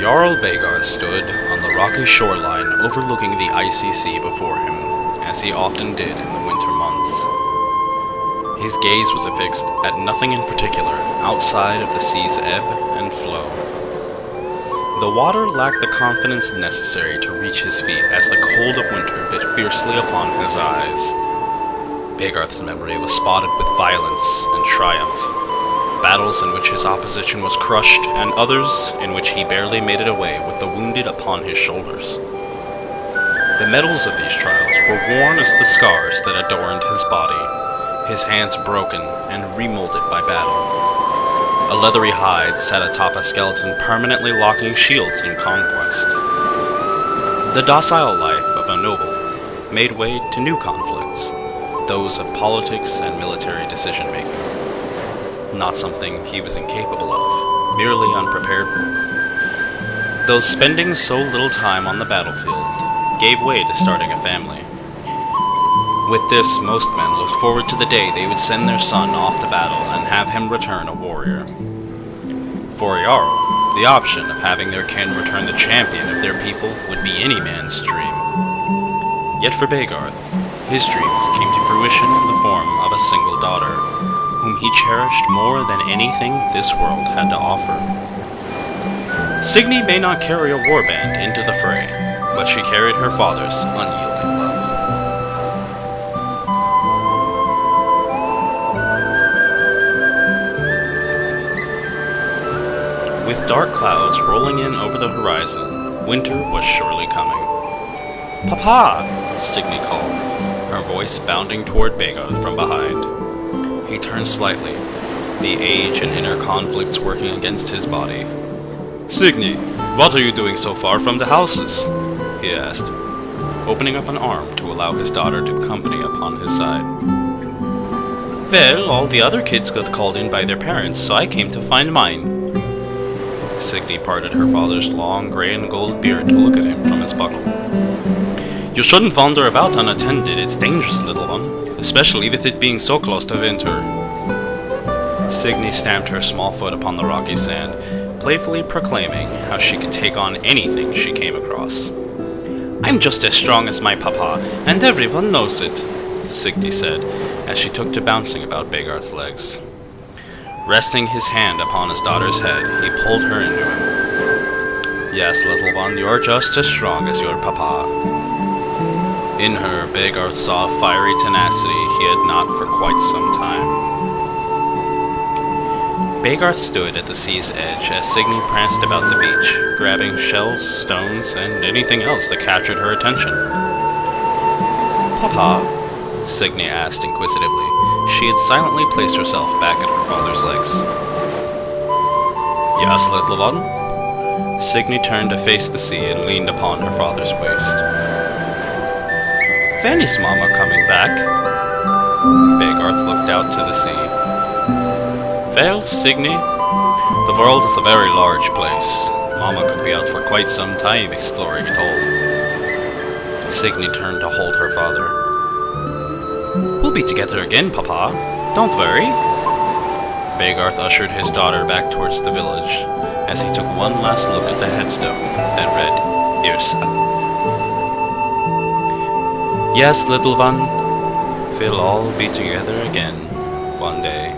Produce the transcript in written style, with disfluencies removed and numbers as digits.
Jarl Begar stood on the rocky shoreline overlooking the icy sea before him, as he often did in the winter months. His gaze was affixed at nothing in particular outside of the sea's ebb and flow. The water lacked the confidence necessary to reach his feet as the cold of winter bit fiercely upon his eyes. Begarth's memory was spotted with violence and triumph, battles in which his opposition was crushed, and others in which he barely made it away with the wounded upon his shoulders. The medals of these trials were worn as the scars that adorned his body, his hands broken and remolded by battle. A leathery hide sat atop a skeleton permanently locking shields in conquest. The docile life of a noble made way to new conflicts, those of politics and military decision-making. Not something he was incapable of, merely unprepared for. Though spending so little time on the battlefield gave way to starting a family. With this, most men looked forward to the day they would send their son off to battle and have him return a warrior. For Jarl, the option of having their kin return the champion of their people would be any man's dream. Yet for Begarth, his dreams came to fruition in the form of a single daughter, whom he cherished more than anything this world had to offer. Signy may not carry a warband into the fray, but she carried her father's unyielding love. With dark clouds rolling in over the horizon, winter was surely coming. "Papa!" Signy called, her voice bounding toward Begarth from behind. He turned slightly, the age and inner conflicts working against his body. "Signy, what are you doing so far from the houses?" he asked, opening up an arm to allow his daughter to accompany upon his side. "Well, all the other kids got called in by their parents, so I came to find mine." Signy parted her father's long gray and gold beard to look at him from his buckle. "You shouldn't wander about unattended. It's dangerous, little one, especially with it being so close to winter." Signy stamped her small foot upon the rocky sand, playfully proclaiming how she could take on anything she came across. "I'm just as strong as my papa, and everyone knows it," Signy said, as she took to bouncing about Begarth's legs. Resting his hand upon his daughter's head, he pulled her into him. "Yes, little one, you're just as strong as your papa." In her, Begarth saw a fiery tenacity he had not for quite some time. Begarth stood at the sea's edge as Signy pranced about the beach, grabbing shells, stones, and anything else that captured her attention. "Papa?" Signy asked inquisitively. She had silently placed herself back at her father's legs. "Yes, little one?" Signy turned to face the sea and leaned upon her father's waist. "When is Mama coming back?" Begarth looked out to the sea. "Well, Signy, the world is a very large place. Mama could be out for quite some time exploring it all." Signy turned to hold her father. "We'll be together again, Papa. Don't worry." Begarth ushered his daughter back towards the village, as he took one last look at the headstone that read, Yrsa. "Yes, little one, we'll all be together again one day."